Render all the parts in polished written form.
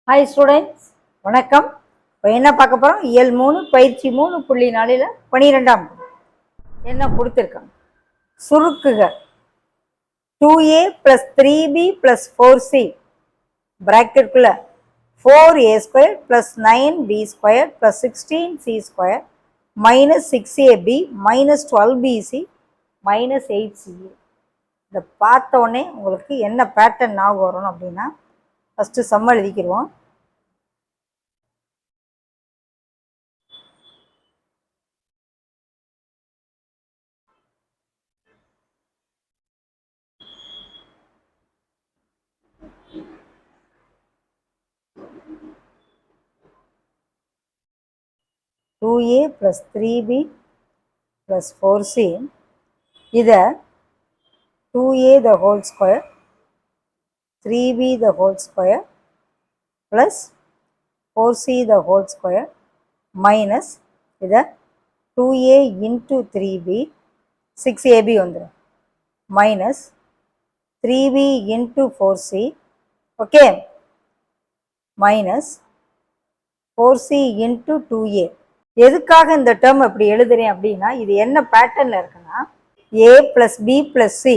Hi students, வணக்கம். இப்போ என்ன பார்க்க போகிறோம்? இயல் 3 பயிற்சி 3.4 12ஆம் என்ன கொடுத்துருக்காங்க? சுருக்குக 2a + 3b + 4c பிராக்கெட்டுக்குள்ள 4a² + 9b² + 16c² -6ab -12bc -8ca. இதை பார்த்த உடனே உங்களுக்கு என்ன பேட்டர்ன் ஞாபகம் வரணும் அப்படின்னா, first some எழுதிக்கிடுவோம். (2a + 3b + 4c) இதை 2a the whole square 3b the whole square plus 4c the whole square minus இதை 2a into 3b 6ab வந்துடும் minus 3b into 4c, okay, minus 4c into 2a. எதுக்காக இந்த term அப்படி எழுதுறேன் அப்படின்னா, இது என்ன பேட்டர்னில் இருக்குன்னா, a plus b plus c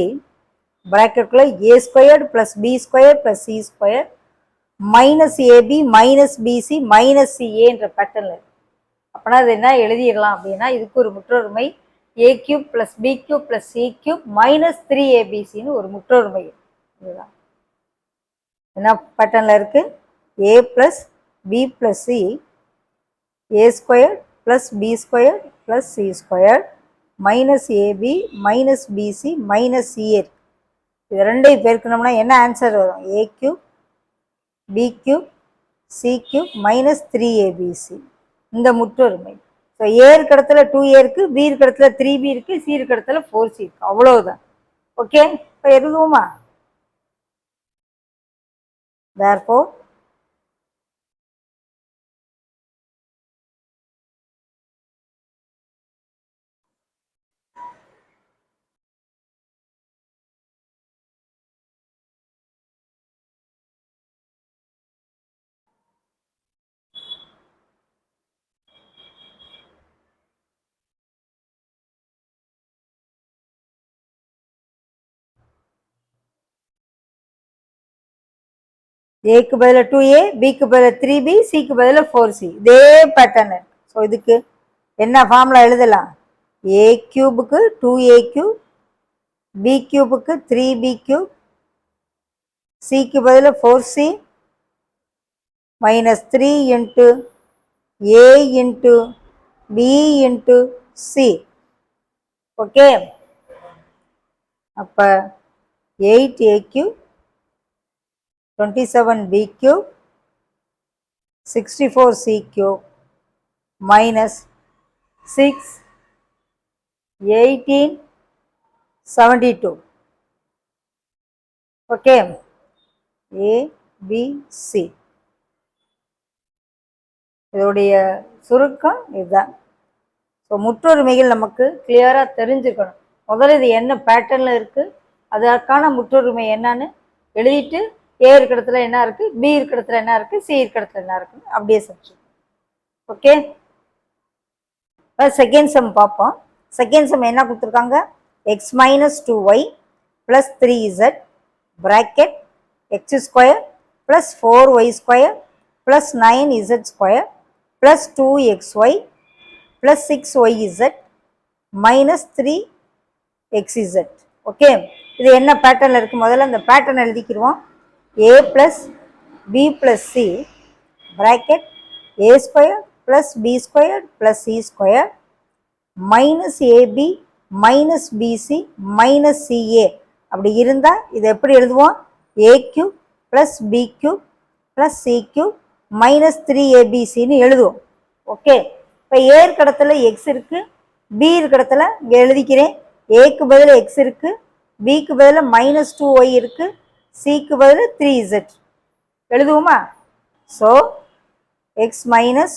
பிராக்கெட்டுக்குள்ள a² plus b² plus c² minus ab minus bc minus ca என்ற பேட்டர்னில் இருக்கு. அப்படின்னா அது என்ன எழுதிடலாம் அப்படின்னா, இதுக்கு ஒரு முற்றொருமை a³ plus b³ plus c³ minus 3abcன்னு ஒரு முற்றொருமை. இதுதான் என்ன பேட்டர்னில் இருக்கு? a plus b plus c a² plus b² plus c² minus ab minus bc minus ca. இது ரெண்டையும் பெருக்கணும்னா என்ன ஆன்சர் வரும்? a³ b³ c³ minus 3abc. இந்த முற்றொருமை. ஸோ a இருக்க இடத்துல 2a இருக்கு, b இருக்க இடத்துல 3b இருக்கு, c இருக்க இடத்துல 4c இருக்கு. அவ்வளவுதான். ஓகே, இப்போ எழுதுவோமா? therefore ஏக்கு பதில் 2a, பிக்கு பதில் 3b, சிக்கு பதில் 4c. இதே பேட்டர்ன். ஸோ இதுக்கு என்ன ஃபார்முலா எழுதலாம்? a³ 2a³, b³ 3b³, சிக்கு பதில் 4c minus 3 into a into b into c. Okay, அப்போ 8a³ 27b³ 64c³ minus 6 18 72. Okay, a b c. இதோடைய சுருக்கம் இதுதான். ஸோ முற்றொருமைகள் நமக்கு கிளியராக தெரிஞ்சுக்கணும். முதல்ல இது என்ன பேட்டர்னில் இருக்குது, அதற்கான முற்றொருமை என்னன்னு எழுதிட்டு ஏ இருக்கிற இடத்துல என்ன இருக்குது, பி இருக்கிற இடத்துல என்ன இருக்குது, சி இருக்கிற இடத்துல என்ன இருக்குது அப்படியே செஞ்சு. ஓகே, செகண்ட் சம் பார்ப்போம். செகண்ட் சம் என்ன கொடுத்துருக்காங்க? X minus 2y plus 3z bracket x² plus 4y² plus 9z² plus 2xy plus 6yz minus 3xz. Okay, இது என்ன பேட்டர்னில் இருக்குது? முதல்ல அந்த pattern எழுதிக்கிடுவோம். a plus b plus c bracket a² plus b² plus c² minus ab minus bc minus ca. அப்படி இருந்தால் இதை எப்படி எழுதுவோம்? a³ plus b³ plus c³ minus 3abcன்னு எழுதுவோம். ஓகே, இப்போ a இருக்க இடத்துல x இருக்குது, b இருக்க இடத்துல இங்கே எழுதிக்கிறேன். ஏக்கு பதில் x இருக்குது, பிக்கு பதில் minus 2y இருக்குது, சிக்கு பதில் 3z எழுதுவோமா? So x minus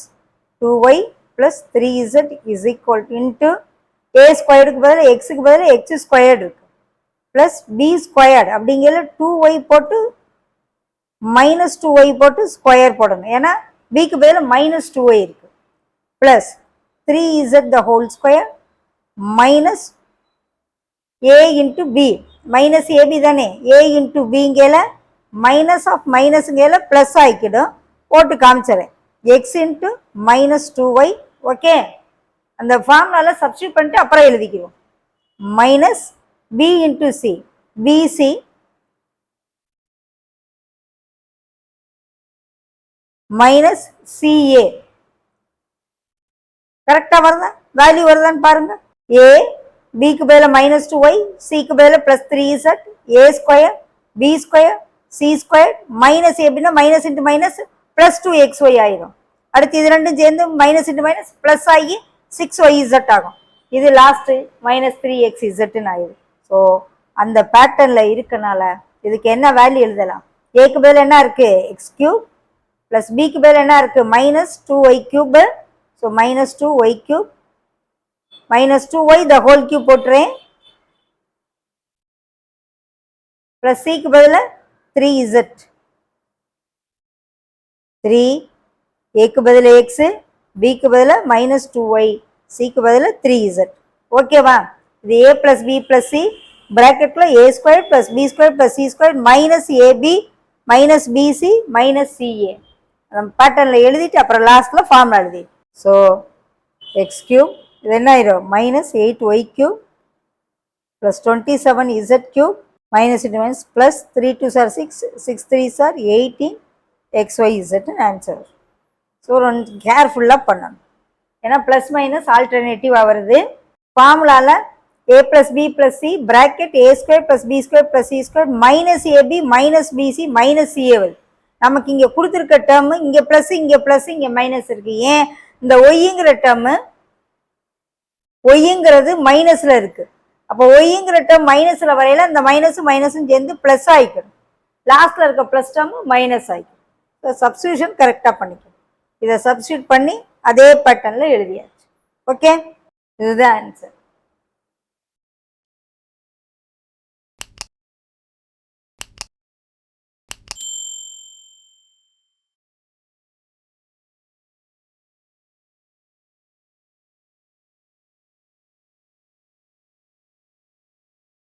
2y plus 3z is equal to into a ஸ்கொயர்டுக்கு பதில் எக்ஸுக்கு பதில் x ஸ்கொயர்டு இருக்கு ப்ளஸ் b ஸ்கொயர்டு அப்படிங்கிற 2y போட்டு மைனஸ் 2y போட்டு ஸ்கொயர் போடணும், ஏன்னா பிக்கு பதில் மைனஸ் 2y இருக்கு, plus 3z the whole square minus a into B, minus AB தானே, a இன்ட்டு பிங்கேல மைனஸ் ஆஃப் மைனஸுங்கேல ப்ளஸ் ஆகிக்கிடும், போட்டு காமிச்சிடறேன், X into minus 2y. Okay, அந்த ஃபார்முலால சப்ஸ்டியூட் பண்ணிட்டு அப்புறம் எழுதிக்கிறோம். Minus B into C, BC minus CA. கரெக்டா வருதா, வேல்யூ வருதான்னு பாருங்க. ஏ பிக்கு பதில மைனஸ் 2y, சிக்கு பதில plus 3z, A square B square C square minus ஏபின்னா minus into minus plus 2xy ஆயிரும். அடுத்து இது ரெண்டும் சேர்ந்து மைனஸ் இன்ட்டு மைனஸ் பிளஸ் ஆகி 6yz ஆகும். இது லாஸ்ட் மைனஸ் 3xzன்னு ஆயிடும். ஸோ அந்த பேட்டர்னில் இருக்கனால இதுக்கு என்ன வேல்யூ எழுதலாம், ஏக்கு பதில் என்ன இருக்கு எக்ஸ் கியூப், பிளஸ் பிக்கு பதில் என்ன இருக்கு minus 2y cube, so minus 2y cube minus 2y the whole cube போட்டுறேன், பிளஸ் சிக்கு பதில் 3z, 3 ஏக்கு பதில் எக்ஸ், பிக்கு பதில் மைனஸ் 2y, சிக்கு பதில் 3z. ஓகேவா, இது A plus B plus C பிராக்கெட்ல A square plus B square plus C square minus AB minus BC minus CA பேட்டர்னில் எழுதிட்டு அப்புறம் லாஸ்ட்டில் ஃபார்முலா எழுதி. ஸோ எக்ஸ் கியூப் இது என்ன ஆயிரும் minus 8y cube plus 27z cube minus into minus plus 3 2s are 6, 6 3s are 18 xyzன்னு answer. So ரொம்ப கேர்ஃபுல்லாக பண்ணணும், ஏன்னா ப்ளஸ் மைனஸ் ஆல்டர்னேட்டிவாக வருது. ஃபார்முலாவில் A plus B plus C bracket A square plus B square plus C square minus AB minus BC minus CA வருது. நமக்கு இங்கே கொடுத்துருக்க டேர்மு இங்கே ப்ளஸ் இங்கே மைனஸ் இருக்குது. ஏன் இந்த ஒய்ங்கிற டேர்மு ஒய்ங்கிறது மைனஸில் இருக்குது, அப்போ ஒய்ங்கிற டேர்ம் மைனஸில் வரையில இந்த மைனஸும் மைனஸும் சேர்ந்து ப்ளஸ் ஆகிக்கணும், லாஸ்ட்டில் இருக்க ப்ளஸ் டேர்மு மைனஸ் ஆகிக்கணும். ஸோ சப்ஸ்டியூஷன் கரெக்டாக பண்ணிக்கணும், இதை சப்ஸ்டியூட் பண்ணி அதே பேட்டர்னில் எழுதியாச்சு. ஓகே, இதுதான் ஆன்சர்.